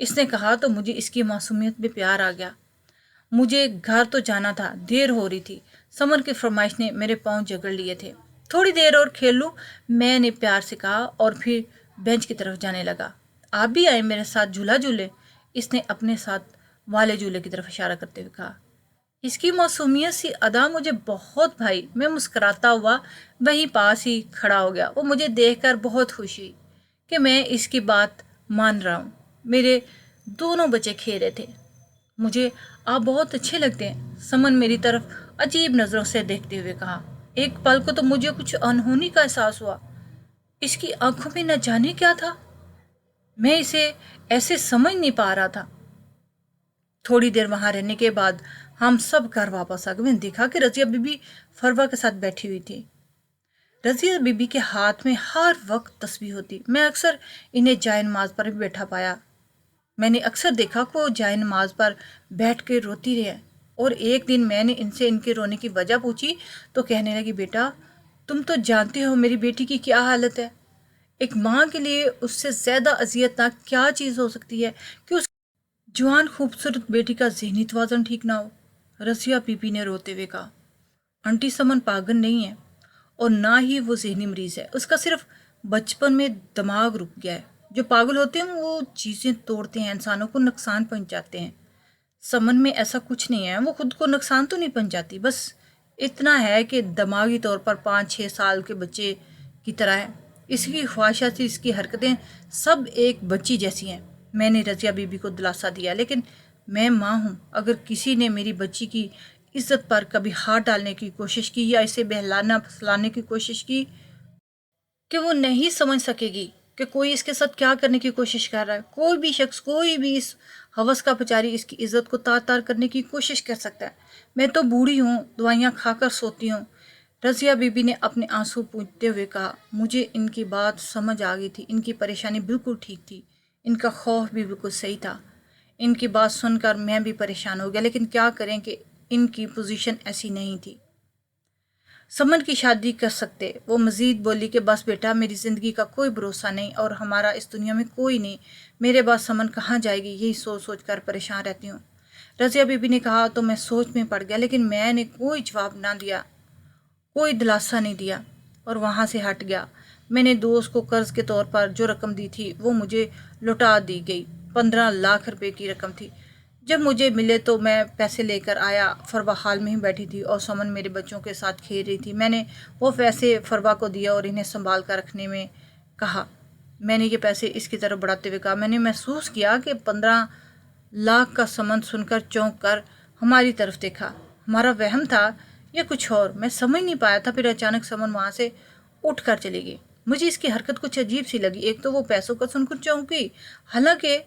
اس نے کہا تو مجھے اس کی معصومیت میں پیار آ گیا۔ مجھے گھر تو جانا تھا، دیر ہو رہی تھی۔ سمن کی فرمائش نے میرے پاؤں جگڑ لیے تھے۔ تھوڑی دیر اور کھیل لوں، میں نے پیار سے کہا اور پھر بینچ کی طرف جانے لگا۔ آپ بھی آئے میرے ساتھ جھولا جھولے، اس نے اپنے ساتھ والے جھولے کی طرف اشارہ کرتے ہوئے کہا۔ اس کی معصومیت سی ادا مجھے بہت بھائی۔ میں مسکراتا ہوا وہیں پاس ہی کھڑا ہو گیا۔ وہ مجھے دیکھ کر بہت خوش ہوئی کہ میں اس کی بات مان رہا ہوں۔ میرے دونوں بچے کھیل رہے تھے۔ مجھے آپ بہت اچھے لگتے ہیں، سمن میری طرف عجیب نظروں سے دیکھتے ہوئے کہا۔ ایک پل کو تو مجھے کچھ انہونی کا احساس ہوا۔ اس کی آنکھوں میں نہ جانے کیا تھا، میں اسے ایسے سمجھ نہیں پا رہا تھا۔ تھوڑی دیر وہاں رہنے کے بعد ہم سب گھر واپس آ گئے۔ میں نے دیکھا کہ رضیہ بی بی فروا کے ساتھ بیٹھی ہوئی تھی۔ رضیہ بی بی کے ہاتھ میں ہر وقت تسبیح ہوتی۔ میں اکثر انہیں جائے نماز پر بھی بیٹھا پایا۔ میں نے اکثر دیکھا کہ وہ جائے نماز پر بیٹھ کے روتی رہے، اور ایک دن میں نے ان سے ان کے رونے کی وجہ پوچھی تو کہنے لگی، بیٹا تم تو جانتے ہو میری بیٹی کی کیا حالت ہے۔ ایک ماں کے لیے اس سے زیادہ اذیت ناک کیا چیز ہو سکتی ہے کہ اس جوان خوبصورت بیٹی کا ذہنی توازن ٹھیک نہ ہو۔ رضیہ بی بی نے روتے ہوئے کہا، آنٹی سمن پاگل نہیں ہے اور نہ ہی وہ ذہنی مریض ہے، اس کا صرف بچپن میں دماغ رک گیا ہے۔ جو پاگل ہوتے ہیں وہ چیزیں توڑتے ہیں، انسانوں کو نقصان پہنچاتے ہیں۔ سمن میں ایسا کچھ نہیں ہے، وہ خود کو نقصان تو نہیں پہنچاتی، بس اتنا ہے کہ دماغی طور پر 5-6 سال کے بچے کی طرح ہے۔ اس کی خواہشات، اس کی حرکتیں سب ایک بچی جیسی ہیں۔ میں نے رضیہ بی بی کو دلاسا دیا، لیکن میں ماں ہوں، اگر کسی نے میری بچی کی عزت پر کبھی ہاتھ ڈالنے کی کوشش کی یا اسے بہلانا پھسلانے کی کوشش کی کہ وہ نہیں سمجھ سکے گی کہ کوئی اس کے ساتھ کیا کرنے کی کوشش کر رہا ہے۔ کوئی بھی شخص، کوئی بھی اس ہوس کا پچاری اس کی عزت کو تار تار کرنے کی کوشش کر سکتا ہے۔ میں تو بوڑھی ہوں، دوائیاں کھا کر سوتی ہوں۔ رضیہ بی بی نے اپنے آنسو پوچھتے ہوئے کہا۔ مجھے ان کی بات سمجھ آ گئی تھی، ان کی پریشانی بالکل ٹھیک تھی، ان کا خوف بھی بالکل صحیح تھا۔ ان کی بات سن کر میں بھی پریشان ہو گیا، لیکن کیا کریں کہ ان کی پوزیشن ایسی نہیں تھی۔ سمن کی شادی کر سکتے۔ وہ مزید بولی کہ بس بیٹا، میری زندگی کا کوئی بھروسہ نہیں اور ہمارا اس دنیا میں کوئی نہیں، میرے بعد سمن کہاں جائے گی، یہی سوچ سوچ کر پریشان رہتی ہوں۔ رضیہ بی بی نے کہا تو میں سوچ میں پڑ گیا، لیکن میں نے کوئی جواب نہ دیا، کوئی دلاسا نہیں دیا اور وہاں سے ہٹ گیا۔ میں نے دوست کو قرض کے طور پر جو رقم دی تھی وہ مجھے لوٹا دی گئی۔ 15 لاکھ روپے کی رقم تھی۔ جب مجھے ملے تو میں پیسے لے کر آیا۔ فروا حال میں ہی بیٹھی تھی اور سمن میرے بچوں کے ساتھ کھیل رہی تھی۔ میں نے وہ پیسے فروا کو دیا اور انہیں سنبھال کر رکھنے میں کہا۔ میں نے یہ پیسے اس کی طرف بڑھاتے ہوئے کہا، میں نے محسوس کیا کہ 15 لاکھ کا سمن سن کر چونک کر ہماری طرف دیکھا۔ ہمارا وہم تھا یا کچھ اور، میں سمجھ نہیں پایا تھا۔ پھر اچانک سمن وہاں سے اٹھ کر چلی گئی۔ مجھے اس کی حرکت کچھ عجیب سی لگی۔ ایک تو وہ پیسوں کا سن کر چونکی، حالانکہ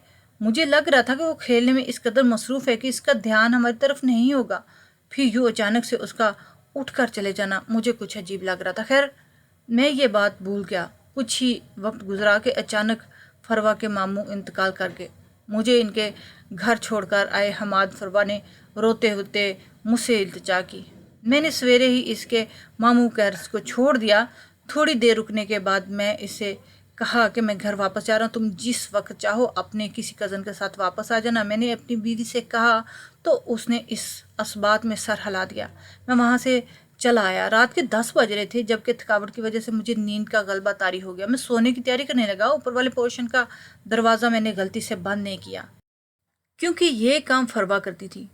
مجھے لگ رہا تھا کہ وہ کھیلنے میں اس قدر مصروف ہے کہ اس کا دھیان ہماری طرف نہیں ہوگا۔ پھر یوں اچانک سے اس کا اٹھ کر چلے جانا مجھے کچھ عجیب لگ رہا تھا۔ خیر میں یہ بات بھول گیا۔ کچھ ہی وقت گزرا کہ اچانک فروا کے ماموں انتقال کر گئے۔ مجھے ان کے گھر چھوڑ کر آئے حماد فروا نے روتے ہوتے مجھ سے التجا کی۔ میں نے سویرے ہی اس کے ماموں قرض کو چھوڑ دیا۔ تھوڑی دیر رکنے کے بعد میں اسے کہا کہ میں گھر واپس جا رہا ہوں، تم جس وقت چاہو اپنے کسی کزن کے ساتھ واپس آ جانا۔ میں نے اپنی بیوی سے کہا تو اس نے اس بات میں سر ہلا دیا۔ میں وہاں سے چلا آیا۔ رات کے 10 بج رہے تھے، جبکہ تھکاوٹ کی وجہ سے مجھے نیند کا غلبہ طاری ہو گیا۔ میں سونے کی تیاری کرنے لگا۔ اوپر والے پورشن کا دروازہ میں نے غلطی سے بند نہیں کیا، کیونکہ یہ کام فروا کرتی تھی۔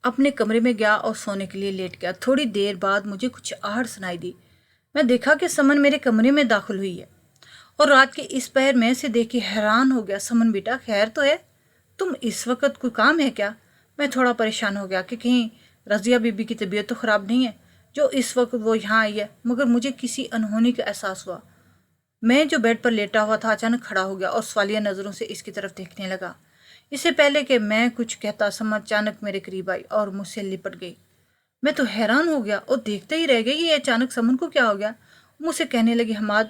اپنے کمرے میں گیا اور سونے کے لیے لیٹ گیا۔ تھوڑی دیر بعد مجھے کچھ آہٹ سنائی دی۔ میں دیکھا کہ سمن میرے کمرے میں داخل ہوئی ہے اور رات کے اس پہر میں اسے دیکھ کے حیران ہو گیا۔ سمن بیٹا خیر تو ہے؟ تم اس وقت کوئی کام ہے کیا؟ میں تھوڑا پریشان ہو گیا کہ کہیں رضیہ بی بی کی طبیعت تو خراب نہیں ہے جو اس وقت وہ یہاں آئی ہے، مگر مجھے کسی انہونی کا احساس ہوا۔ میں جو بیڈ پر لیٹا ہوا تھا اچانک کھڑا ہو گیا اور سوالیہ نظروں سے اس کی طرف دیکھنے لگا۔ اس سے پہلے کہ میں کچھ کہتا سمن اچانک میرے قریب آئی اور مجھ سے لپٹ گئی۔ میں تو حیران ہو گیا اور دیکھتا ہی رہ گیا یہ اچانک سمن کو کیا ہو گیا۔ مجھ سے کہنے لگی، حماد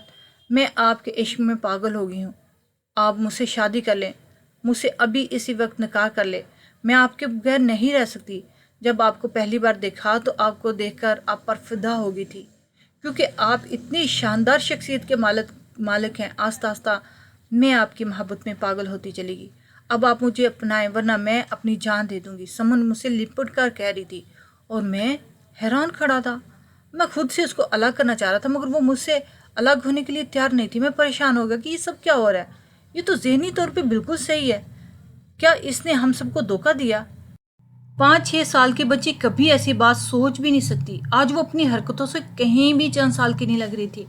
میں آپ کے عشق میں پاگل ہو گئی ہوں، آپ مجھ سے شادی کر لیں، مجھ سے ابھی اسی وقت نکاح کر لیں، میں آپ کے بغیر نہیں رہ سکتی۔ جب آپ کو پہلی بار دیکھا تو آپ کو دیکھ کر آپ پر فدا ہو گئی تھی، کیونکہ آپ اتنی شاندار شخصیت کے مالک ہیں۔ آہستہ آہستہ میں آپ کی محبت میں پاگل ہوتی چلی گئی۔ اب آپ مجھے اپنائیں ورنہ میں اپنی جان دے دوں گی، سمن مجھ سے لپٹ کر کہہ رہی تھی، اور میں حیران کھڑا تھا۔ میں خود سے اس کو الگ کرنا چاہ رہا تھا مگر وہ مجھ سے الگ ہونے کے لیے تیار نہیں تھی۔ میں پریشان ہو گیا کہ یہ سب کیا ہو رہا ہے، یہ تو ذہنی طور پہ بالکل صحیح ہے، کیا اس نے ہم سب کو دھوکہ دیا؟ 5-6 سال کی بچی کبھی ایسی بات سوچ بھی نہیں سکتی۔ آج وہ اپنی حرکتوں سے کہیں بھی چند سال کی نہیں لگ رہی تھی۔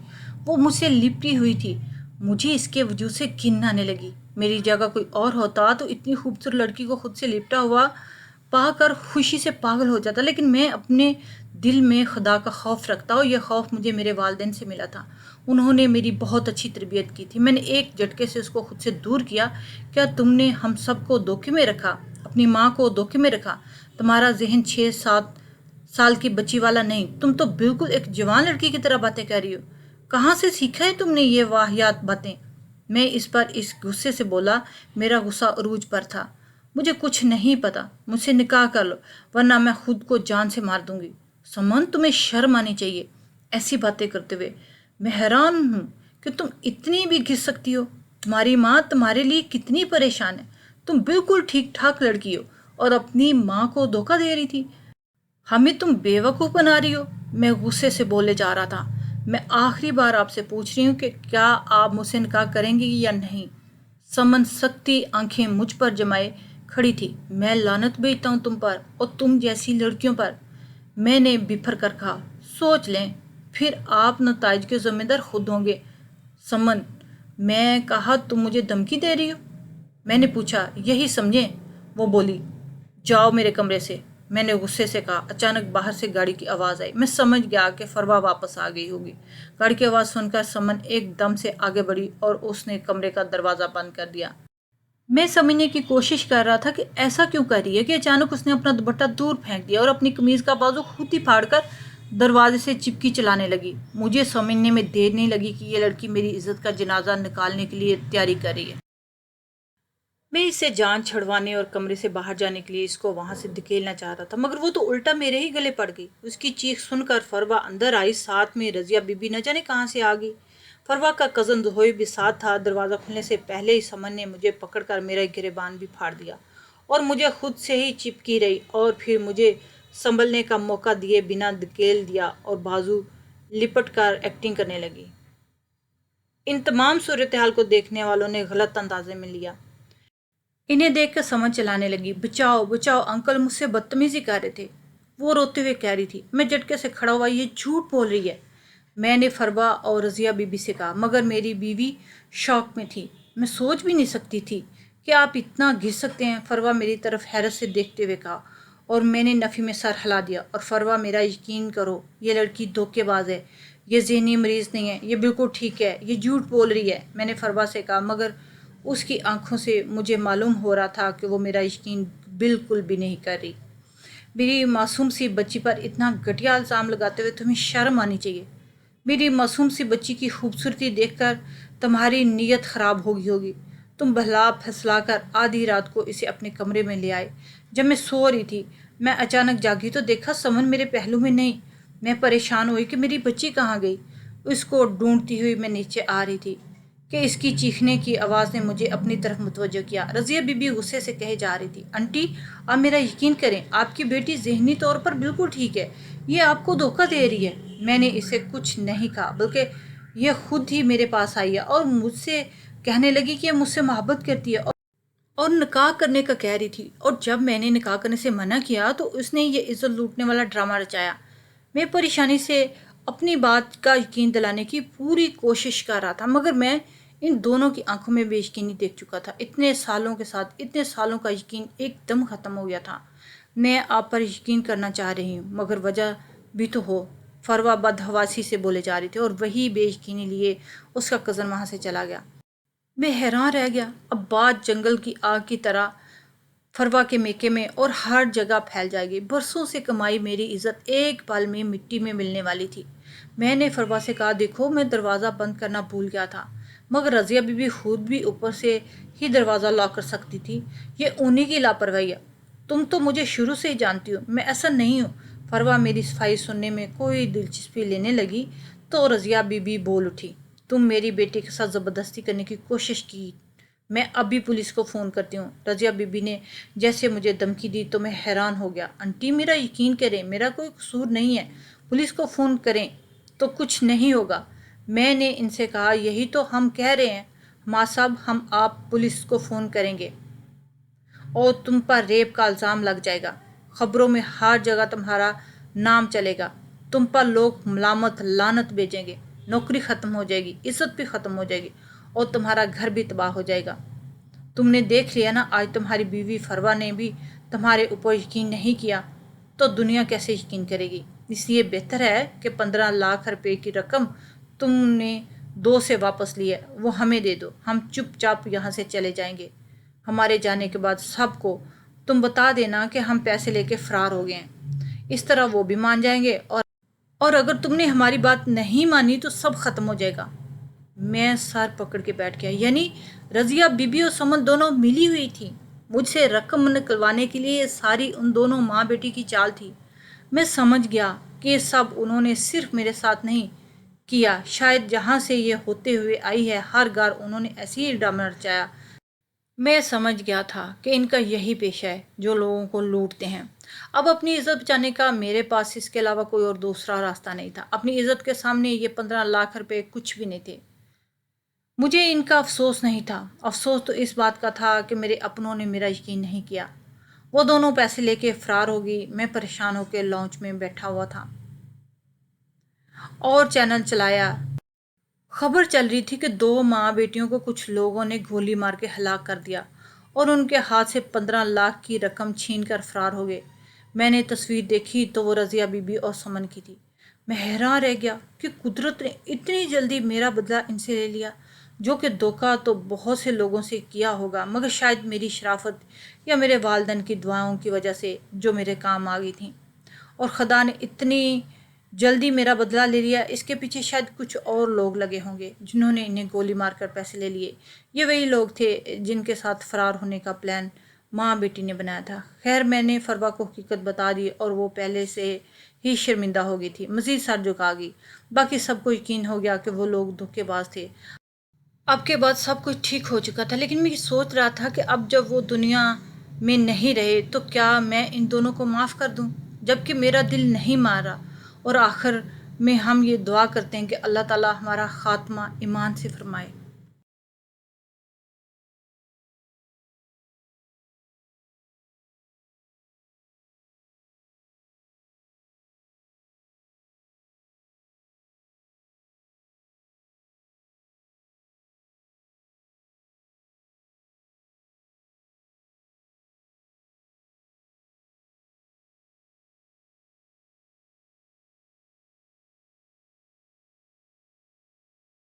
وہ مجھ سے لپٹی ہوئی تھی۔ مجھے اس کے وجود سے گھن آنے لگی۔ میری جگہ کوئی اور ہوتا تو اتنی خوبصورت لڑکی کو خود سے لپٹا ہوا پا کر خوشی سے پاگل ہو جاتا، لیکن میں اپنے دل میں خدا کا خوف رکھتا، اور یہ خوف مجھے میرے والدین سے ملا تھا۔ انہوں نے میری بہت اچھی تربیت کی تھی۔ میں نے ایک جھٹکے سے اس کو خود سے دور کیا۔ کیا تم نے ہم سب کو دھوکے میں رکھا، اپنی ماں کو دھوکے میں رکھا؟ تمہارا ذہن 6-7 سال کی بچی والا نہیں، تم تو بالکل ایک جوان لڑکی کی طرح باتیں کر رہی ہو۔ کہاں سے سیکھا ہے تم نے یہ واہیات باتیں؟ میں اس پر اس غصے سے بولا۔ میرا غصہ عروج پر تھا۔ مجھے کچھ نہیں پتا، مجھ سے نکاح کر لو ورنہ میں خود کو جان سے مار دوں گی۔ سمن، تمہیں شرم آنی چاہیے ایسی باتیں کرتے ہوئے۔ میں حیران ہوں کہ تم اتنی بھی گر سکتی ہو۔ تمہاری ماں تمہارے لیے کتنی پریشان ہے۔ تم بالکل ٹھیک ٹھاک لڑکی ہو اور اپنی ماں کو دھوکہ دے رہی تھی۔ ہمیں تم بیوقوف بنا رہی ہو۔ میں غصے سے بولے جا رہا تھا۔ میں آخری بار آپ سے پوچھ رہی ہوں کہ کیا آپ مجھ سے نکاح کریں گی یا نہیں؟ سمن سکتی آنکھیں مجھ پر جمائے کھڑی تھی۔ میں لعنت بھیجتا ہوں تم پر اور تم جیسی لڑکیوں پر، میں نے بفر کر کہا۔ سوچ لیں، پھر آپ نتائج کے ذمہ دار خود ہوں گے۔ سمن، میں کہا تم مجھے دھمکی دے رہی ہو؟ میں نے پوچھا۔ یہی سمجھیں، وہ بولی۔ جاؤ میرے کمرے سے، میں نے غصے سے کہا۔ اچانک باہر سے گاڑی کی آواز آئی۔ میں سمجھ گیا کہ فروا واپس آ گئی ہوگی۔ گاڑی کی آواز سن کر سمن ایک دم سے آگے بڑھی اور اس نے کمرے کا دروازہ بند کر دیا۔ میں سمجھنے کی کوشش کر رہا تھا کہ ایسا کیوں کر رہی ہے کہ اچانک اس نے اپنا دوپٹہ دور پھینک دیا اور اپنی قمیض کا بازو خود ہی پھاڑ کر دروازے سے چپکی چلانے لگی۔ مجھے سمجھنے میں دیر نہیں لگی کہ یہ لڑکی میری عزت کا جنازہ نکالنے کے لیے تیاری کر رہی ہے۔ میں اسے جان چھڑوانے اور کمرے سے باہر جانے کے لیے اس کو وہاں سے دھکیلنا چاہ رہا تھا مگر وہ تو الٹا میرے ہی گلے پڑ گئی۔ اس کی چیخ سن کر فروا اندر آئی، ساتھ میں رضیہ بی بی نہ جانے کہاں سے آ گئی۔ فروا کا کزن زہیب بھی ساتھ تھا۔ دروازہ کھلنے سے پہلے ہی سمن نے مجھے پکڑ کر میرا گریبان بھی پھاڑ دیا اور مجھے خود سے ہی چپکی رہی، اور پھر مجھے سنبھلنے کا موقع دیے بنا دھکیل دیا اور بازو لپٹ کر ایکٹنگ کرنے لگی۔ ان تمام صورتحال کو دیکھنے والوں نے غلط اندازے میں لیا۔ انہیں دیکھ کر سمجھ چلانے لگی۔ بچاؤ بچاؤ، انکل مجھ سے بدتمیزی کر رہے تھے، وہ روتے ہوئے کہہ رہی تھی۔ میں جھٹکے سے کھڑا ہوا۔ یہ جھوٹ بول رہی ہے، میں نے فروا اور رضیہ بی بی سے کہا، مگر میری بیوی شوق میں تھی۔ میں سوچ بھی نہیں سکتی تھی کہ آپ اتنا گر سکتے ہیں، فروا میری طرف حیرت سے دیکھتے ہوئے کہا، اور میں نے نفی میں سر ہلا دیا۔ اور فروا، میرا یقین کرو، یہ لڑکی دھوکے باز ہے، یہ ذہنی مریض نہیں ہے، یہ بالکل ٹھیک ہے، یہ جھوٹ بول رہی ہے، میں نے فروا سے کہا، مگر اس کی آنکھوں سے مجھے معلوم ہو رہا تھا کہ وہ میرا یقین بالکل بھی نہیں کر رہی۔ میری معصوم سی بچی پر اتنا گھٹیا الزام لگاتے ہوئے تمہیں شرم آنی چاہیے۔ میری معصوم سی بچی کی خوبصورتی دیکھ کر تمہاری نیت خراب ہوگی ہوگی۔ تم بہلا پھسلا کر آدھی رات کو اسے اپنے کمرے میں لے آئے جب میں سو رہی تھی۔ میں اچانک جاگی تو دیکھا سمن میرے پہلو میں نہیں۔ میں پریشان ہوئی کہ میری بچی کہاں گئی۔ اس کو ڈھونڈتی ہوئی میں نیچے آ رہی تھی کہ اس کی چیخنے کی آواز نے مجھے اپنی طرف متوجہ کیا۔ رضیہ بی بی غصے سے کہے جا رہی تھی، انٹی آپ میرا یقین کریں، آپ کی بیٹی ذہنی طور پر بالکل ٹھیک ہے، یہ آپ کو دھوکہ دے رہی ہے۔ میں نے اسے کچھ نہیں کہا بلکہ یہ خود ہی میرے پاس آئی ہے اور مجھ سے کہنے لگی کہ یہ مجھ سے محبت کرتی ہے اور نکاح کرنے کا کہہ رہی تھی، اور جب میں نے نکاح کرنے سے منع کیا تو اس نے یہ عزت لوٹنے والا ڈرامہ رچایا۔ میں پریشانی سے اپنی بات کا یقین دلانے کی پوری کوشش کر رہا تھا مگر میں ان دونوں کی آنکھوں میں بے یقینی دیکھ چکا تھا۔ اتنے سالوں کے ساتھ اتنے سالوں کا یقین ایک دم ختم ہو گیا تھا۔ میں آپ پر یقین کرنا چاہ رہی ہوں مگر وجہ بھی تو ہو، فروا بدحواسی سے بولے جا رہی تھی، اور وہی بے یقینی لیے اس کا کزن وہاں سے چلا گیا۔ میں حیران رہ گیا۔ اب بات جنگل کی آگ کی طرح فروا کے میکے میں اور ہر جگہ پھیل جائے گی۔ برسوں سے کمائی میری عزت ایک پل میں مٹی میں ملنے والی تھی۔ میں نے فروا سے کہا، دیکھو میں دروازہ بند کرنا بھول گیا تھا مگر رضیہ بی بی خود بھی اوپر سے ہی دروازہ لاک کر سکتی تھی، یہ انہی کی لاپرواہی ہے۔ تم تو مجھے شروع سے ہی جانتی ہو، میں ایسا نہیں ہوں۔ فروا میری صفائی سننے میں کوئی دلچسپی لینے لگی تو رضیہ بی بی بول اٹھی، تم میری بیٹی کے ساتھ زبردستی کرنے کی کوشش کی میں ابھی پولیس کو فون کرتی ہوں۔ رضیہ بی بی نے جیسے مجھے دھمکی دی تو میں حیران ہو گیا۔ آنٹی میرا یقین کریں، میرا کوئی قصور نہیں ہے، پولیس کو فون کریں تو کچھ نہیں ہوگا۔ میں نے ان سے کہا یہی تو ہم کہہ رہے ہیں ماں صاحب، ہم آپ پولیس کو فون کریں گے اور تم پر ریپ کا الزام لگ جائے گا، خبروں میں ہر جگہ تمہارا نام چلے گا، تم پر لوگ ملامت لعنت بھیجیں گے، نوکری ختم ہو جائے گی، عزت بھی ختم ہو جائے گی اور تمہارا گھر بھی تباہ ہو جائے گا۔ تم نے دیکھ لیا نا، آج تمہاری بیوی فروا نے بھی تمہارے اوپر یقین نہیں کیا تو دنیا کیسے یقین کرے گی؟ اس لیے بہتر ہے کہ 15 لاکھ روپے کی رقم تم نے 2 سے واپس لی ہے وہ ہمیں دے دو، ہم چپ چاپ یہاں سے چلے جائیں گے۔ ہمارے جانے کے بعد سب کو تم بتا دینا کہ ہم پیسے لے کے فرار ہو گئے ہیں، اس طرح وہ بھی مان جائیں گے اور اگر تم نے ہماری بات نہیں مانی تو سب ختم ہو جائے گا۔ میں سر پکڑ کے بیٹھ گیا، یعنی رضیہ بی بی اور سمن دونوں ملی ہوئی تھی مجھ سے رقم نکلوانے کے لیے؟ یہ ساری ان دونوں ماں بیٹی کی چال تھی۔ میں سمجھ گیا کہ یہ سب انہوں نے صرف میرے ساتھ نہیں کیا، شاید جہاں سے یہ ہوتے ہوئے آئی ہے ہر گھر انہوں نے ایسی ہی ڈرامہ رچایا۔ میں سمجھ گیا تھا کہ ان کا یہی پیشہ ہے جو لوگوں کو لوٹتے ہیں۔ اب اپنی عزت بچانے کا میرے پاس اس کے علاوہ کوئی اور دوسرا راستہ نہیں تھا۔ اپنی عزت کے سامنے یہ 15 لاکھ روپے کچھ بھی نہیں تھے۔ مجھے ان کا افسوس نہیں تھا، افسوس تو اس بات کا تھا کہ میرے اپنوں نے میرا یقین نہیں کیا۔ وہ دونوں پیسے لے کے فرار ہو گئی۔ میں پریشان ہو کے لاؤنج میں بیٹھا ہوا تھا اور چینل چلایا۔ خبر چل رہی تھی کہ 2 ماں بیٹیوں کو کچھ لوگوں نے گولی مار کے ہلاک کر دیا اور ان کے ہاتھ سے 15 لاکھ کی رقم چھین کر فرار ہو گئے۔ میں نے تصویر دیکھی تو وہ رضیہ بی بی اور سمن کی تھی۔ میں حیران رہ گیا کہ قدرت نے اتنی جلدی میرا بدلہ ان سے لے لیا، جو کہ دھوکہ تو بہت سے لوگوں سے کیا ہوگا، مگر شاید میری شرافت یا میرے والدین کی دعاؤں کی وجہ سے جو میرے کام آ گئی تھیں، اور خدا نے اتنی جلدی میرا بدلہ لے لیا۔ اس کے پیچھے شاید کچھ اور لوگ لگے ہوں گے جنہوں نے انہیں گولی مار کر پیسے لے لیے۔ یہ وہی لوگ تھے جن کے ساتھ فرار ہونے کا پلان ماں بیٹی نے بنایا تھا۔ خیر میں نے فروا کو حقیقت بتا دی اور وہ پہلے سے ہی شرمندہ ہو گئی تھی، مزید سر جھکا گئی۔ باقی سب کو یقین ہو گیا کہ وہ لوگ دھوکے باز تھے۔ اب کے بعد سب کچھ ٹھیک ہو چکا تھا، لیکن میں یہ سوچ رہا تھا کہ اب جب وہ دنیا میں نہیں رہے تو کیا میں ان دونوں کو معاف کر دوں، جبکہ میرا دل نہیں مان رہا۔ اور آخر میں ہم یہ دعا کرتے ہیں کہ اللہ تعالیٰ ہمارا خاتمہ ایمان سے فرمائے۔